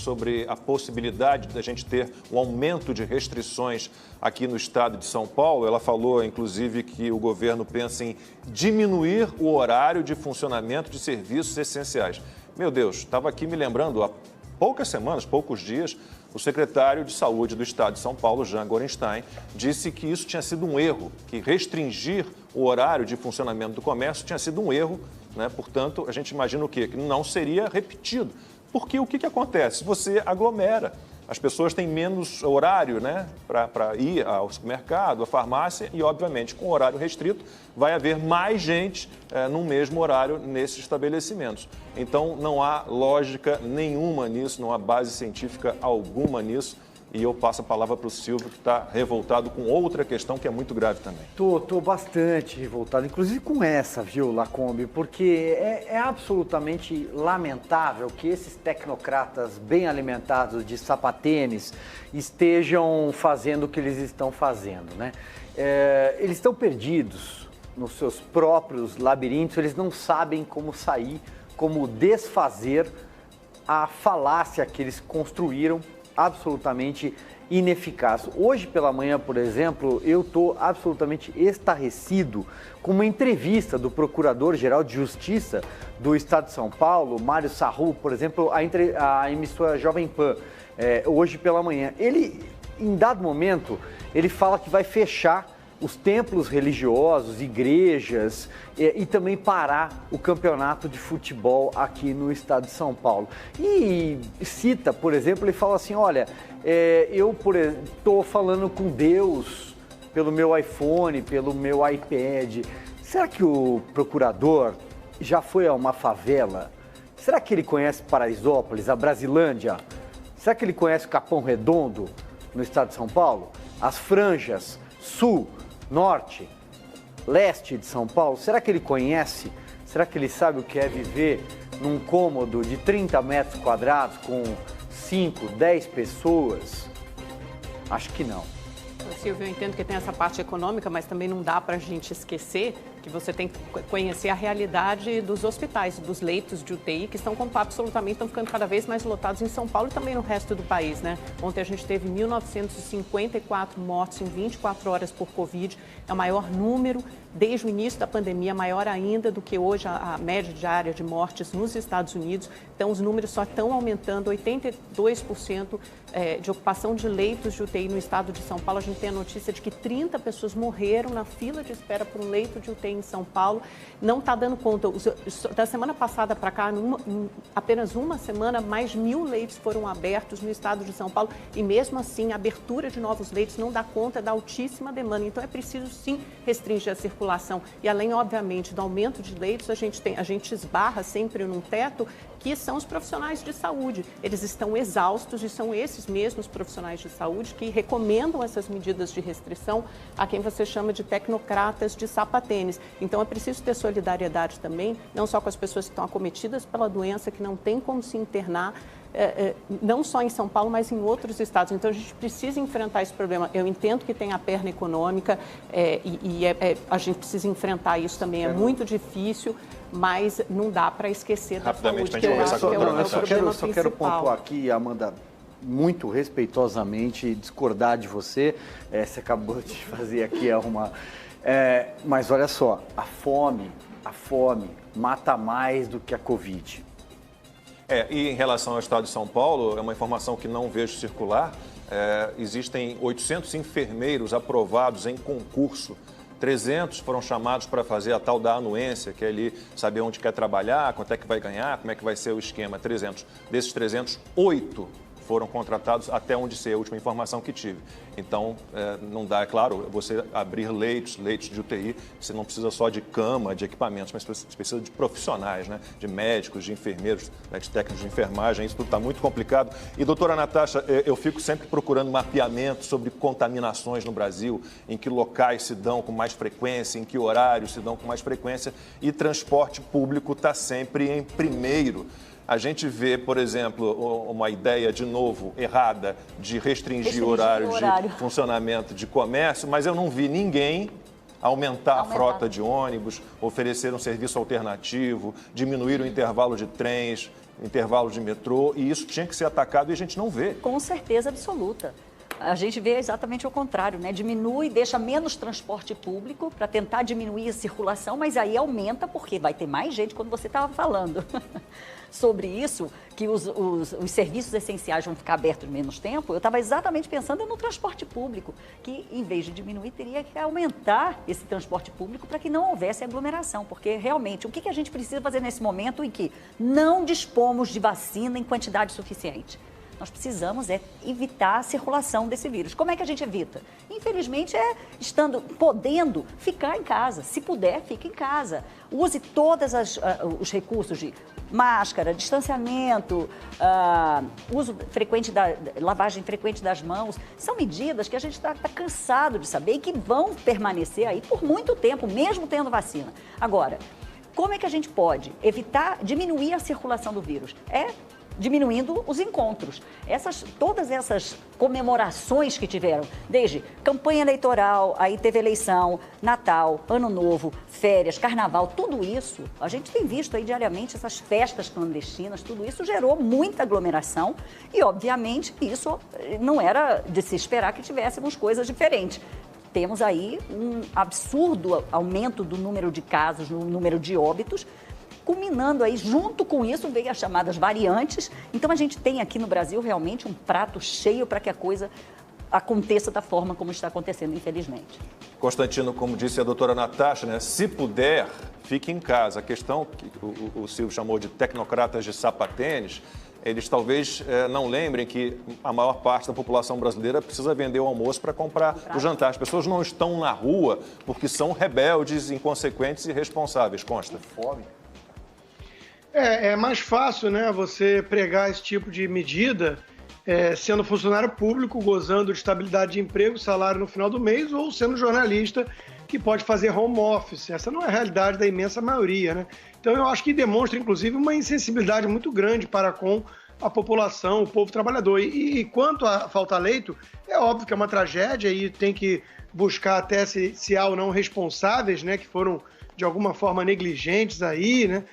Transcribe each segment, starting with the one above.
sobre a possibilidade de a gente ter um aumento de restrições aqui no estado de São Paulo. Ela falou, inclusive, que o governo pensa em diminuir o horário de funcionamento de serviços essenciais. Meu Deus, estava aqui me lembrando, há poucas semanas, poucos dias, o secretário de Saúde do estado de São Paulo, Jean Gorenstein, disse que isso tinha sido um erro, que restringir o horário de funcionamento do comércio tinha sido um erro, né? Portanto, a gente imagina o quê? Que não seria repetido. Porque o que acontece? Você aglomera. As pessoas têm menos horário, né, para ir ao supermercado, à farmácia e, obviamente, com horário restrito, vai haver mais gente no mesmo horário nesses estabelecimentos. Então, não há lógica nenhuma nisso, não há base científica alguma nisso. E eu passo a palavra para o Silvio, que está revoltado com outra questão que é muito grave também. Tô bastante revoltado, inclusive com essa, viu, Lacombe, porque é absolutamente lamentável que esses tecnocratas bem alimentados de sapatênis estejam fazendo o que eles estão fazendo, né? Eles estão perdidos nos seus próprios labirintos, eles não sabem como sair, como desfazer a falácia que eles construíram, absolutamente ineficaz. Hoje pela manhã, por exemplo, eu estou absolutamente estarrecido com uma entrevista do Procurador-Geral de Justiça do Estado de São Paulo, Mário Sarru, por exemplo, a emissora Jovem Pan, hoje pela manhã. Ele, em dado momento, ele fala que vai fechar os templos religiosos, igrejas e também parar o campeonato de futebol aqui no estado de São Paulo. E cita, por exemplo, ele fala assim, olha, eu estou falando com Deus pelo meu iPhone, pelo meu iPad. Será que o procurador já foi a uma favela? Será que ele conhece Paraisópolis, a Brasilândia? Será que ele conhece Capão Redondo, no estado de São Paulo? As franjas, sul, norte, leste de São Paulo, será que ele conhece? Será que ele sabe o que é viver num cômodo de 30 metros quadrados com 5, 10 pessoas? Acho que não. Silvio, eu entendo que tem essa parte econômica, mas também não dá para a gente esquecer que você tem que conhecer a realidade dos hospitais, dos leitos de UTI, que estão ficando cada vez mais lotados em São Paulo e também no resto do país, né? Ontem a gente teve 1.954 mortes em 24 horas por Covid, é o maior número desde o início da pandemia, maior ainda do que hoje a média diária de mortes nos Estados Unidos. Então, os números só estão aumentando, 82% de ocupação de leitos de UTI no estado de São Paulo. A gente tem a notícia de que 30 pessoas morreram na fila de espera por um leito de UTI em São Paulo. Não está dando conta. Da semana passada para cá, em apenas uma semana, mais de 1.000 leitos foram abertos no estado de São Paulo e, mesmo assim, a abertura de novos leitos não dá conta da altíssima demanda. Então, é preciso, sim, restringir a circulação. E, além, obviamente, do aumento de leitos, a gente esbarra sempre num teto que são os profissionais de saúde. Eles estão exaustos e são esses mesmos profissionais de saúde que recomendam essas medidas de restrição a quem você chama de tecnocratas de sapatênis. Então, é preciso ter solidariedade também, não só com as pessoas que estão acometidas pela doença, que não tem como se internar, não só em São Paulo, mas em outros estados. Então, a gente precisa enfrentar esse problema. Eu entendo que tem a perna econômica a gente precisa enfrentar isso também. É muito difícil, mas não dá para esquecer da saúde, que eu acho que é o problema principal. Eu só quero pontuar aqui, Amanda, muito respeitosamente, discordar de você. Você acabou de fazer aqui mas olha só, a fome mata mais do que a Covid. E em relação ao estado de São Paulo, é uma informação que não vejo circular. Existem 800 enfermeiros aprovados em concurso. 300 foram chamados para fazer a tal da anuência, que é ali saber onde quer trabalhar, quanto é que vai ganhar, como é que vai ser o esquema. 300. Desses 300, 8 foram contratados, até onde sei, a última informação que tive. Então, não dá, é claro, você abrir leitos de UTI, você não precisa só de cama, de equipamentos, mas você precisa de profissionais, né? De médicos, de enfermeiros, né? De técnicos de enfermagem, isso tudo está muito complicado. E, doutora Natasha, eu fico sempre procurando mapeamento sobre contaminações no Brasil, em que locais se dão com mais frequência, em que horários se dão com mais frequência, e transporte público está sempre em primeiro. A gente vê, por exemplo, uma ideia, de novo, errada de restringir o horário de funcionamento de comércio, mas eu não vi ninguém aumentar a frota de ônibus, oferecer um serviço alternativo, diminuir o intervalo de trens. intervalos de metrô, e isso tinha que ser atacado e a gente não vê. Com certeza absoluta. A gente vê exatamente o contrário, né? Diminui, deixa menos transporte público para tentar diminuir a circulação, mas aí aumenta porque vai ter mais gente, quando você estava falando sobre isso, que os serviços essenciais vão ficar abertos menos tempo. Eu estava exatamente pensando no transporte público, que em vez de diminuir, teria que aumentar esse transporte público para que não houvesse aglomeração, porque realmente o que a gente precisa fazer nesse momento em que não dispomos de vacina em quantidade suficiente? Nós precisamos evitar a circulação desse vírus. Como é que a gente evita? Infelizmente, podendo ficar em casa. Se puder, fique em casa. Use todos os recursos de máscara, distanciamento, uso frequente lavagem frequente das mãos. São medidas que a gente está cansado de saber e que vão permanecer aí por muito tempo, mesmo tendo vacina. Agora, como é que a gente pode diminuir a circulação do vírus? Diminuindo os encontros. Todas essas comemorações que tiveram, desde campanha eleitoral, aí teve eleição, Natal, Ano Novo, férias, Carnaval, tudo isso, a gente tem visto aí diariamente essas festas clandestinas, tudo isso gerou muita aglomeração e, obviamente, isso não era de se esperar que tivéssemos coisas diferentes. Temos aí um absurdo aumento do número de casos, no número de óbitos, culminando aí, junto com isso, veio as chamadas variantes. Então, a gente tem aqui no Brasil realmente um prato cheio para que a coisa aconteça da forma como está acontecendo, infelizmente. Constantino, como disse a doutora Natasha, né, se puder, fique em casa. A questão que o Silvio chamou de tecnocratas de sapatênis, eles talvez não lembrem que a maior parte da população brasileira precisa vender o almoço para comprar o jantar. As pessoas não estão na rua porque são rebeldes, inconsequentes e irresponsáveis. Consta. Fome. É mais fácil, né, você pregar esse tipo de medida sendo funcionário público, gozando de estabilidade de emprego, salário no final do mês, ou sendo jornalista que pode fazer home office. Essa não é a realidade da imensa maioria, né? Então eu acho que demonstra, inclusive, uma insensibilidade muito grande para com a população, o povo trabalhador. E quanto a falta leito, é óbvio que é uma tragédia e tem que buscar até se há ou não responsáveis, né, que foram de alguma forma negligentes aí, né?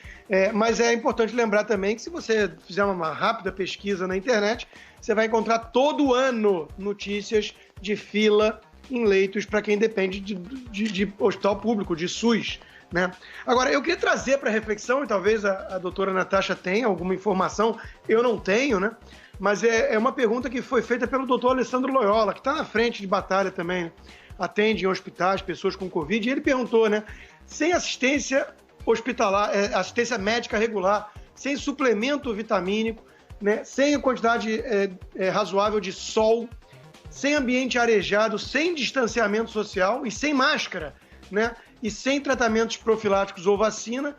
Mas é importante lembrar também que se você fizer uma rápida pesquisa na internet, você vai encontrar todo ano notícias de fila em leitos para quem depende de hospital público, de SUS, né? Agora, eu queria trazer para reflexão, e talvez a doutora Natasha tenha alguma informação, eu não tenho, né? Mas é uma pergunta que foi feita pelo doutor Alessandro Loyola, que está na frente de batalha também, né? Atende em hospitais pessoas com Covid, e ele perguntou, né? Sem assistência hospitalar, assistência médica regular, sem suplemento vitamínico, né? Sem a quantidade razoável de sol, sem ambiente arejado, sem distanciamento social e sem máscara, né? E sem tratamentos profiláticos ou vacina,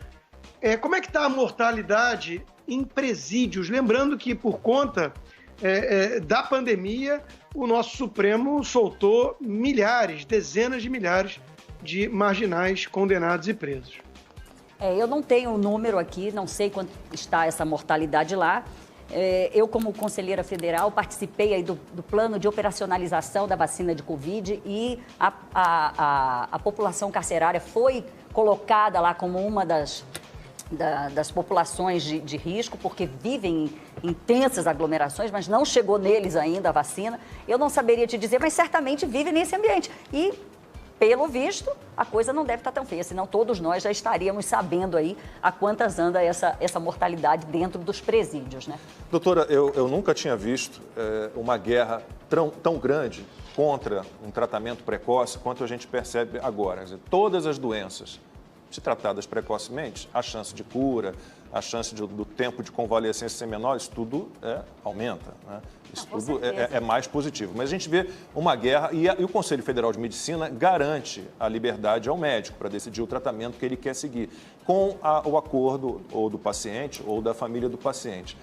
como é que está a mortalidade em presídios? Lembrando que por conta da pandemia, o nosso Supremo soltou milhares, dezenas de milhares de marginais condenados e presos. Eu não tenho o número aqui, não sei quanto está essa mortalidade lá. Eu, como conselheira federal, participei aí do plano de operacionalização da vacina de Covid e a população carcerária foi colocada lá como uma das populações de risco, porque vivem em intensas aglomerações, mas não chegou neles ainda a vacina. Eu não saberia te dizer, mas certamente vivem nesse ambiente. E, pelo visto, a coisa não deve estar tão feia, senão todos nós já estaríamos sabendo aí a quantas anda essa mortalidade dentro dos presídios, né? Doutora, eu nunca tinha visto uma guerra tão grande contra um tratamento precoce quanto a gente percebe agora. Quer dizer, todas as doenças, se tratadas precocemente, a chance de cura, a chance do tempo de convalescência ser menor, isso tudo aumenta, né? Isso tudo é mais positivo. Mas a gente vê uma guerra e o Conselho Federal de Medicina garante a liberdade ao médico para decidir o tratamento que ele quer seguir, com o acordo ou do paciente ou da família do paciente.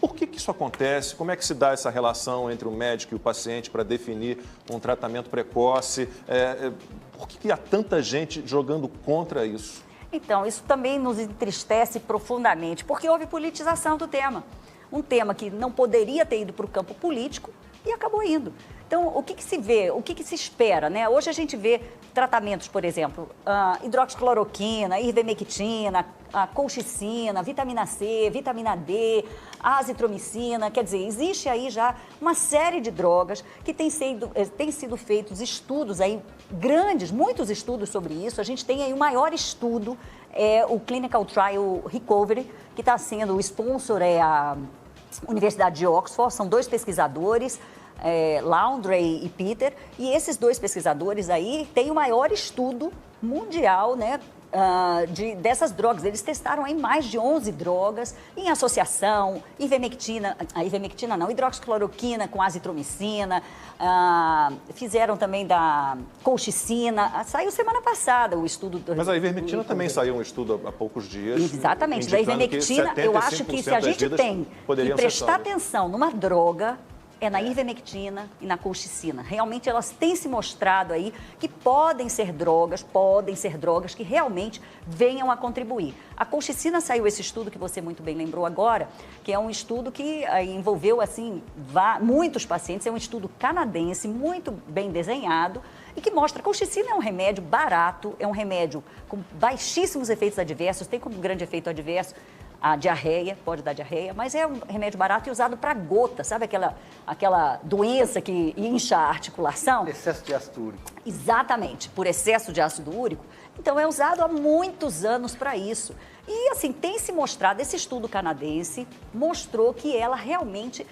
Por que isso acontece? Como é que se dá essa relação entre o médico e o paciente para definir um tratamento precoce? Por que há tanta gente jogando contra isso? Então, isso também nos entristece profundamente, porque houve politização do tema. Um tema que não poderia ter ido para o campo político e acabou indo. Então, o que se vê, o que se espera, né? Hoje a gente vê tratamentos, por exemplo, hidroxicloroquina, ivermectina, a colchicina, vitamina C, vitamina D, azitromicina, quer dizer, existe aí já uma série de drogas que tem sido feitos estudos aí grandes, muitos estudos sobre isso. A gente tem aí o maior estudo, o Clinical Trial Recovery, que está sendo, o sponsor é a Universidade de Oxford, são 2 pesquisadores, Laundrie e Peter, e esses 2 pesquisadores aí têm o maior estudo mundial, né, dessas drogas. Eles testaram aí mais de 11 drogas em associação, hidroxicloroquina com azitromicina, fizeram também da colchicina. Saiu semana passada o estudo. Mas a ivermectina também saiu um estudo há poucos dias. Exatamente, da ivermectina, eu acho que se a gente tem que prestar atenção numa droga, é na ivermectina e na colchicina. Realmente elas têm se mostrado aí que podem ser drogas que realmente venham a contribuir. A colchicina saiu esse estudo que você muito bem lembrou agora, que é um estudo que envolveu assim muitos pacientes, é um estudo canadense muito bem desenhado e que mostra que a colchicina é um remédio barato, é um remédio com baixíssimos efeitos adversos, tem como grande efeito adverso a diarreia, pode dar diarreia, mas é um remédio barato e usado para gota, sabe aquela doença que incha a articulação? Excesso de ácido úrico. Exatamente, por excesso de ácido úrico. Então é usado há muitos anos para isso. E assim, tem se mostrado, esse estudo canadense mostrou que ela realmente,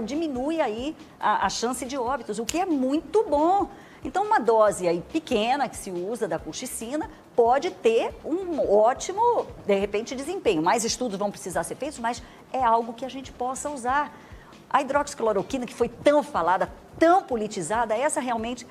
diminui aí a chance de óbitos, o que é muito bom. Então, uma dose aí pequena que se usa da colchicina pode ter um ótimo, de repente, desempenho. Mais estudos vão precisar ser feitos, mas é algo que a gente possa usar. A hidroxicloroquina, que foi tão falada, tão politizada, essa realmente,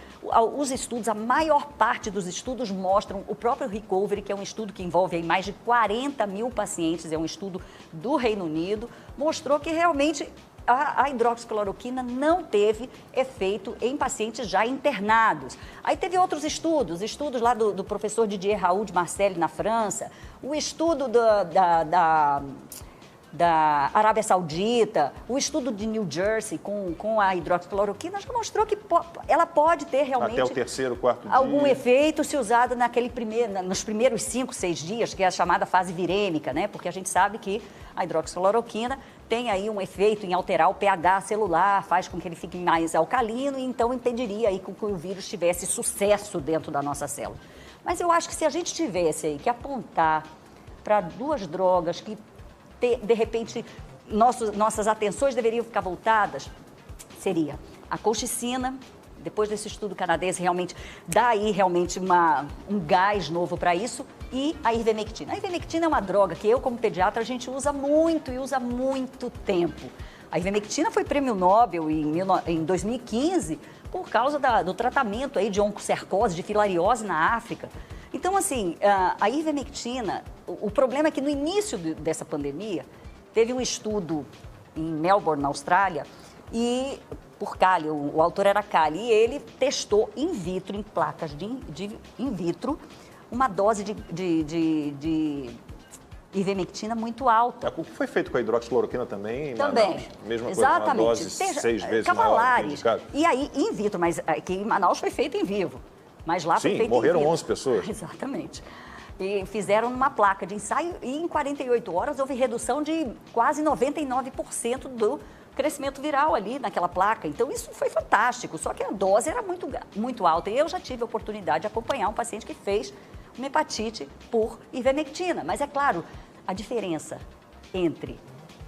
os estudos, a maior parte dos estudos mostram, o próprio Recovery, que é um estudo que envolve aí mais de 40 mil pacientes, é um estudo do Reino Unido, mostrou que realmente a hidroxicloroquina não teve efeito em pacientes já internados. Aí teve outros estudos lá do professor Didier Raoult de Marseille, na França, o estudo da Arábia Saudita, o estudo de New Jersey com a hidroxicloroquina, já mostrou que ela pode ter realmente até o 3º, 4º dia algum efeito se usada nos primeiros 5, 6 dias, que é a chamada fase virêmica, né? Porque a gente sabe que a hidroxicloroquina tem aí um efeito em alterar o pH celular, faz com que ele fique mais alcalino e então impediria aí que o vírus tivesse sucesso dentro da nossa célula. Mas eu acho que se a gente tivesse aí que apontar para 2 drogas que de repente nossas atenções deveriam ficar voltadas, seria a colchicina, depois desse estudo canadense realmente dá aí realmente um gás novo para isso, e a ivermectina. A ivermectina é uma droga que eu, como pediatra, a gente usa muito e usa muito tempo. A ivermectina foi prêmio Nobel em 2015 por causa do tratamento aí de oncocercose, de filariose na África. Então, assim, a ivermectina, o problema é que no início dessa pandemia, teve um estudo em Melbourne, na Austrália, e por Cali, o autor era Cali, e ele testou in vitro, em placas de in vitro, uma dose de ivermectina muito alta. O que foi feito com a hidroxicloroquina também? Também. Manaus? Mesma Exatamente. Coisa, uma dose 6 vezes Cavalares. maior. E aí, in vitro, mas aqui em Manaus foi feito em vivo. Mas lá foi feito em vivo. Morreram 11 pessoas. Exatamente. E fizeram numa placa de ensaio e em 48 horas houve redução de quase 99% do crescimento viral ali naquela placa. Então, isso foi fantástico, só que a dose era muito alta. E eu já tive a oportunidade de acompanhar um paciente que fez uma hepatite por ivermectina. Mas, é claro, a diferença entre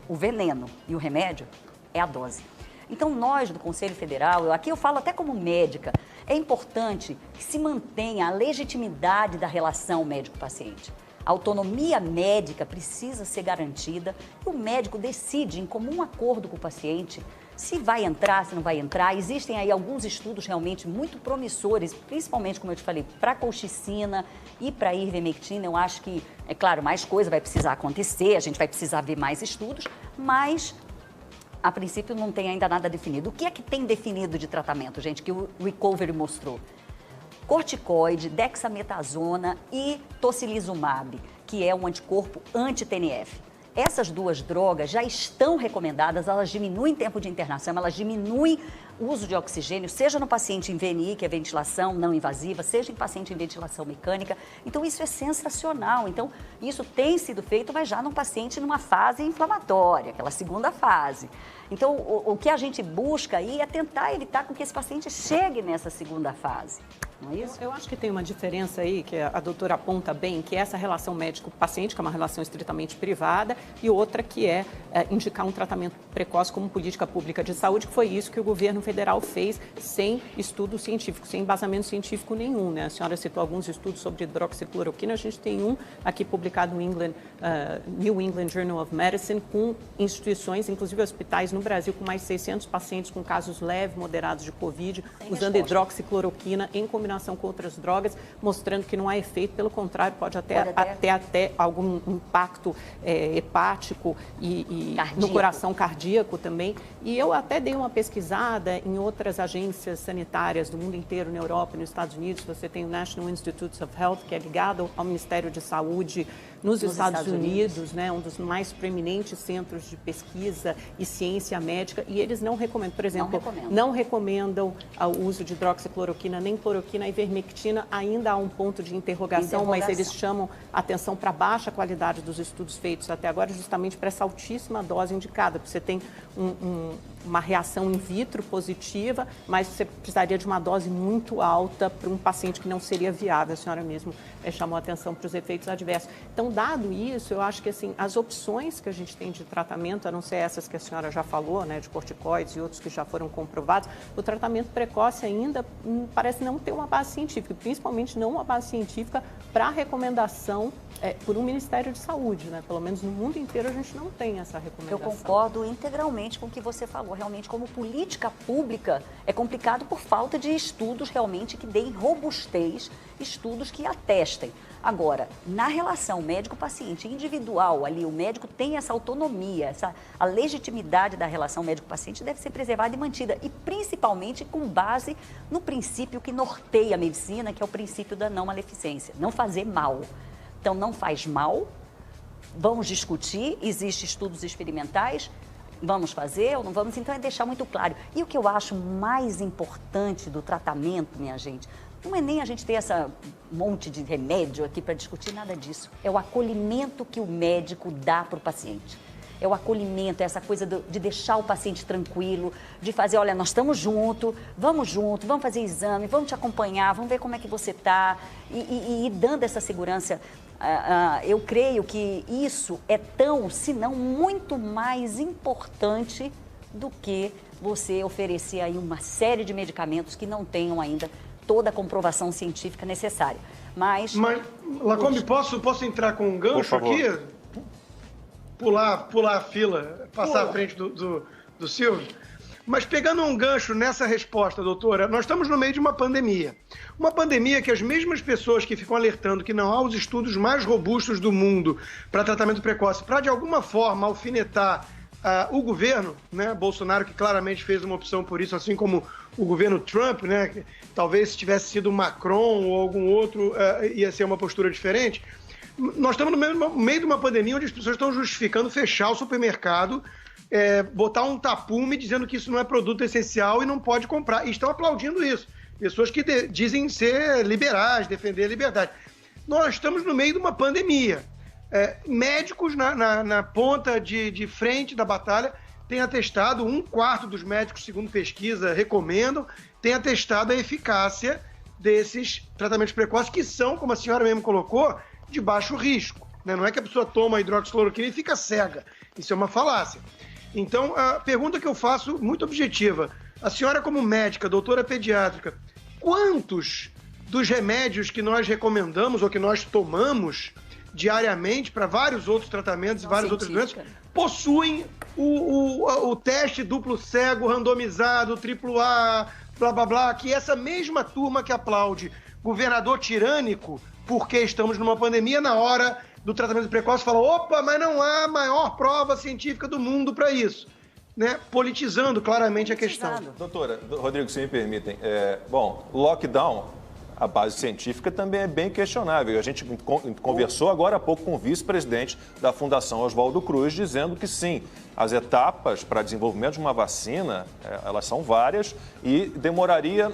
o veneno e o remédio é a dose. Então, nós do Conselho Federal, aqui eu falo até como médica, é importante que se mantenha a legitimidade da relação médico-paciente. A autonomia médica precisa ser garantida e o médico decide, em comum acordo com o paciente, se vai entrar, se não vai entrar. Existem aí alguns estudos realmente muito promissores, principalmente, como eu te falei, para a colchicina e para a ivermectina. Eu acho que, é claro, mais coisa vai precisar acontecer, a gente vai precisar ver mais estudos, mas a princípio não tem ainda nada definido. O que é que tem definido de tratamento, gente, que o Recovery mostrou? Corticoide, dexametasona e tocilizumab, que é um anticorpo anti-TNF. Essas duas drogas já estão recomendadas, elas diminuem tempo de internação, elas diminuem o uso de oxigênio, seja no paciente em VNI, que é ventilação não invasiva, seja em paciente em ventilação mecânica. Então, isso é sensacional. Então, isso tem sido feito, mas já num paciente numa fase inflamatória, aquela segunda fase. Então, o que a gente busca aí é tentar evitar com que esse paciente chegue nessa segunda fase. Não é isso? Eu acho que tem uma diferença aí, que a doutora aponta bem, que é essa relação médico-paciente, que é uma relação estritamente privada, e outra que é indicar um tratamento precoce como política pública de saúde, que foi isso que o governo federal fez sem estudo científico, sem embasamento científico nenhum, né? A senhora citou alguns estudos sobre hidroxicloroquina, a gente tem um aqui publicado no New England Journal of Medicine, com instituições, inclusive hospitais no Brasil, com mais de 600 pacientes com casos leves, moderados de Covid, usando hidroxicloroquina em combinação com outras drogas, mostrando que não há efeito, pelo contrário, pode até algum impacto hepático e no coração cardíaco também. E eu até dei uma pesquisada em outras agências sanitárias do mundo inteiro, na Europa e nos Estados Unidos. Você tem o National Institutes of Health, que é ligado ao Ministério de Saúde nos Estados Unidos, né, um dos mais preeminentes centros de pesquisa e ciência médica, e eles não recomendam, por exemplo, não recomendam o uso de hidroxicloroquina, nem cloroquina, a ivermectina. Ainda há um ponto de interrogação, mas eles chamam atenção para a baixa qualidade dos estudos feitos até agora, justamente para essa altíssima dose indicada, porque você tem uma reação in vitro positiva, mas você precisaria de uma dose muito alta para um paciente que não seria viável. A senhora mesmo chamou a atenção para os efeitos adversos. Então, dado isso, eu acho que assim, as opções que a gente tem de tratamento, a não ser essas que a senhora já falou, né, de corticoides e outros que já foram comprovados, o tratamento precoce ainda parece não ter uma base científica, principalmente não uma base científica para recomendação por um Ministério de Saúde, né? Pelo menos no mundo inteiro a gente não tem essa recomendação. Eu concordo integralmente com o que você falou. Realmente, como política pública, é complicado por falta de estudos realmente que deem robustez, estudos que atestem. Agora, na relação médico-paciente individual, ali o médico tem essa autonomia, a legitimidade da relação médico-paciente deve ser preservada e mantida, e principalmente com base no princípio que norteia a medicina, que é o princípio da não maleficência, não fazer mal. Então, não faz mal, vamos discutir, existem estudos experimentais, vamos fazer ou não vamos, então é deixar muito claro. E o que eu acho mais importante do tratamento, minha gente, não é nem a gente ter essa monte de remédio aqui para discutir, nada disso. É o acolhimento que o médico dá para o paciente. É o acolhimento, é essa coisa de deixar o paciente tranquilo, de fazer, olha, nós estamos juntos, vamos fazer exame, vamos te acompanhar, vamos ver como é que você está, e dando essa segurança. Eu creio que isso é tão, se não muito mais importante do que você oferecer aí uma série de medicamentos que não tenham ainda toda a comprovação científica necessária. Mas Lacombe, posso entrar com um gancho aqui? Pular a fila, passar à frente do Silvio? Mas pegando um gancho nessa resposta, doutora, nós estamos no meio de uma pandemia. Uma pandemia que as mesmas pessoas que ficam alertando que não há os estudos mais robustos do mundo para tratamento precoce, para de alguma forma alfinetar o governo, né, Bolsonaro, que claramente fez uma opção por isso, assim como o governo Trump, né, que talvez se tivesse sido Macron ou algum outro, ia ser uma postura diferente. Nós estamos no meio de uma pandemia onde as pessoas estão justificando fechar o supermercado, botar um tapume dizendo que isso não é produto essencial e não pode comprar. E estão aplaudindo isso. Pessoas que dizem ser liberais, defender a liberdade. Nós estamos no meio de uma pandemia. Médicos na ponta de frente da batalha têm atestado, 1/4 dos médicos, segundo pesquisa, recomendam, têm atestado a eficácia desses tratamentos precoces, que são, como a senhora mesmo colocou, de baixo risco. Né? Não é que a pessoa toma hidroxicloroquina e fica cega. Isso é uma falácia. Então, a pergunta que eu faço, muito objetiva. A senhora, como médica, doutora pediátrica, quantos dos remédios que nós recomendamos ou que nós tomamos diariamente para vários outros tratamentos e várias outras doenças possuem o teste duplo cego, randomizado, AAA, blá, blá, blá, que essa mesma turma que aplaude governador tirânico porque estamos numa pandemia, na hora do tratamento precoce, fala, opa, mas não há maior prova científica do mundo para isso. Né? Politizando claramente a questão. Doutora, Rodrigo, se me permitem, lockdown, a base científica também é bem questionável. A gente conversou agora há pouco com o vice-presidente da Fundação Oswaldo Cruz, dizendo que sim, as etapas para desenvolvimento de uma vacina, elas são várias e demoraria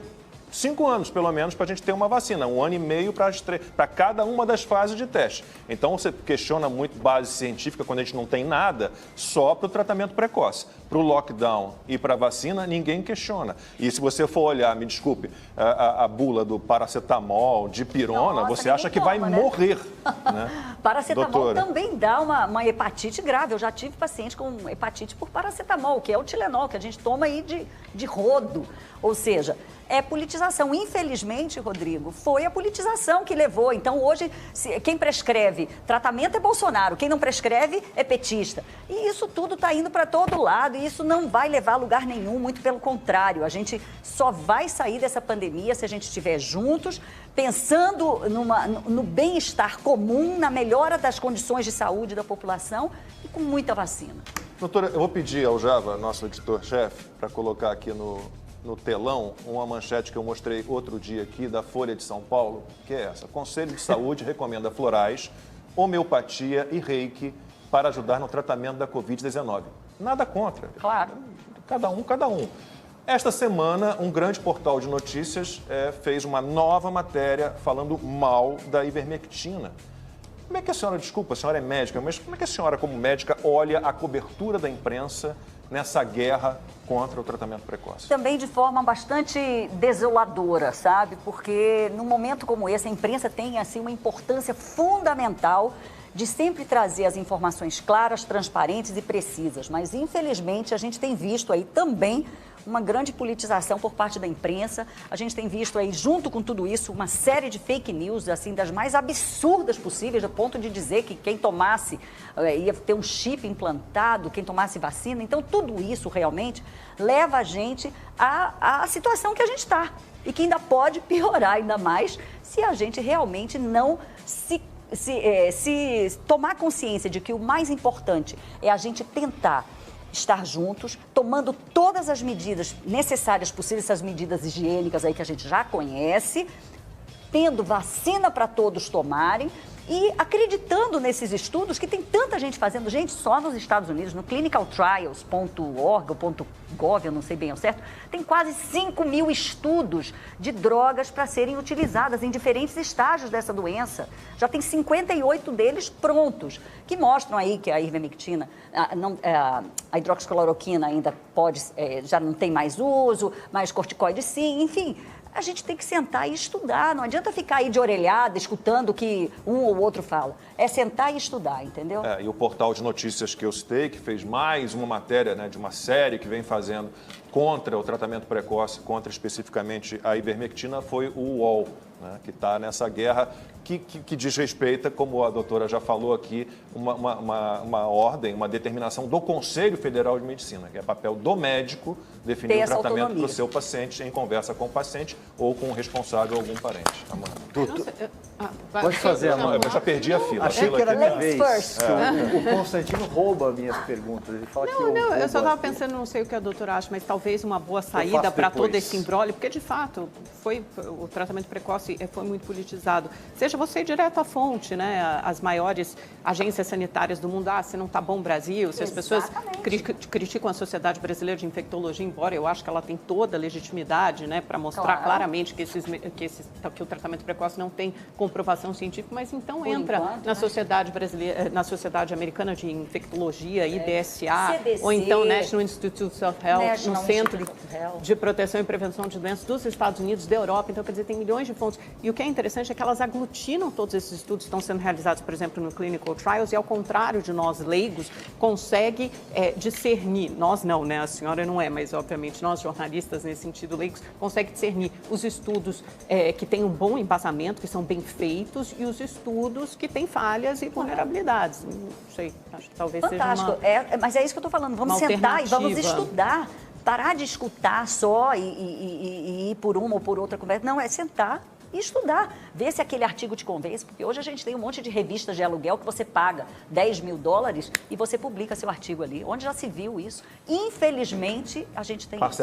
5 anos, pelo menos, para a gente ter uma vacina. 1 ano e meio para cada uma das fases de teste. Então, você questiona muito base científica quando a gente não tem nada só para o tratamento precoce. Para o lockdown e para a vacina, ninguém questiona. E se você for olhar, me desculpe, a bula do paracetamol, de pirona, você acha que vai morrer. Né? Paracetamol Doutora. Também dá uma hepatite grave. Eu já tive paciente com hepatite por paracetamol, que é o Tilenol, que a gente toma aí de rodo. Ou seja, é politização. Infelizmente, Rodrigo, foi a politização que levou. Então, hoje, quem prescreve tratamento é Bolsonaro, quem não prescreve é petista. E isso tudo está indo para todo lado e isso não vai levar a lugar nenhum, muito pelo contrário. A gente só vai sair dessa pandemia se a gente estiver juntos, pensando no bem-estar comum, na melhora das condições de saúde da população e com muita vacina. Doutora, eu vou pedir ao Java, nosso editor-chefe, para colocar aqui no telão uma manchete que eu mostrei outro dia aqui da Folha de São Paulo, que é essa. Conselho de Saúde recomenda florais, homeopatia e reiki para ajudar no tratamento da Covid-19. Nada contra. Claro. Cada um. Esta semana, um grande portal de notícias fez uma nova matéria falando mal da ivermectina. Como é que a senhora, desculpa, a senhora é médica, mas como é que a senhora, como médica, olha a cobertura da imprensa nessa guerra contra o tratamento precoce? Também de forma bastante desoladora, sabe? Porque num momento como esse, a imprensa tem assim, uma importância fundamental de sempre trazer as informações claras, transparentes e precisas. Mas, infelizmente, a gente tem visto aí também uma grande politização por parte da imprensa. A gente tem visto aí, junto com tudo isso, uma série de fake news, assim, das mais absurdas possíveis, a ponto de dizer que quem tomasse ia ter um chip implantado, quem tomasse vacina. Então, tudo isso realmente leva a gente à situação que a gente está e que ainda pode piorar ainda mais se a gente realmente não se tomar consciência de que o mais importante é a gente tentar estar juntos, tomando todas as medidas necessárias possíveis, essas medidas higiênicas aí que a gente já conhece, tendo vacina para todos tomarem e acreditando nesses estudos que tem tanta gente fazendo. Gente, só nos Estados Unidos, no clinicaltrials.org ou .gov, eu não sei bem ao certo, tem quase 5 mil estudos de drogas para serem utilizadas em diferentes estágios dessa doença. Já tem 58 deles prontos, que mostram aí que a ivermectina, a hidroxicloroquina ainda pode, já não tem mais uso, mas corticoide sim, enfim. A gente tem que sentar e estudar, não adianta ficar aí de orelhada, escutando o que um ou outro fala. É sentar e estudar, entendeu? E o portal de notícias que eu citei, que fez mais uma matéria, né, de uma série que vem fazendo contra o tratamento precoce, contra especificamente a ivermectina, foi o UOL, né, que está nessa guerra que desrespeita, como a doutora já falou aqui, uma ordem, uma determinação do Conselho Federal de Medicina, que é papel do médico definir o tratamento para o seu paciente em conversa com o paciente ou com o responsável ou algum parente. Pode fazer, Amanda. Eu já perdi a fila. Achei que era minha Ladies vez. first. O Constantino rouba minhas perguntas. Ele fala que Não, eu só roubo estava as pensando, não sei o que a doutora acha, mas talvez uma boa faço saída para depois. todo esse imbróglio, porque de fato o tratamento precoce foi muito politizado. Seja você ir direto à fonte, né? As maiores agências sanitárias do mundo, se não está bom Brasil, se as pessoas criticam a Sociedade Brasileira de Infectologia, embora eu acho que ela tem toda a legitimidade, né, para mostrar claramente que o tratamento precoce não tem comprovação científica, mas então entra na Sociedade Brasileira, na Sociedade Americana de Infectologia, IDSA, CDC, ou então National Institute of Health, no Centro Institute of Health. de Proteção e Prevenção de Doenças dos Estados Unidos, da Europa. Então, quer dizer, tem milhões de fontes. E o que é interessante é que elas aglutinam todos esses estudos que estão sendo realizados, por exemplo, no Clinical Trials, e ao contrário de nós leigos, consegue discernir, nós não, né, a senhora não é, mas obviamente nós jornalistas, nesse sentido leigos, consegue discernir os estudos que têm um bom embasamento, que são bem feitos, e os estudos que têm falhas e vulnerabilidades. Não sei, acho que talvez Fantástico. seja uma... Mas é isso que eu estou falando, vamos sentar e vamos estudar. Parar de escutar só e ir por uma ou por outra conversa. Não, é sentar e estudar, ver se aquele artigo te convence, porque hoje a gente tem um monte de revistas de aluguel que você paga $10 mil e você publica seu artigo ali, onde já se viu isso. Infelizmente, a gente tem isso.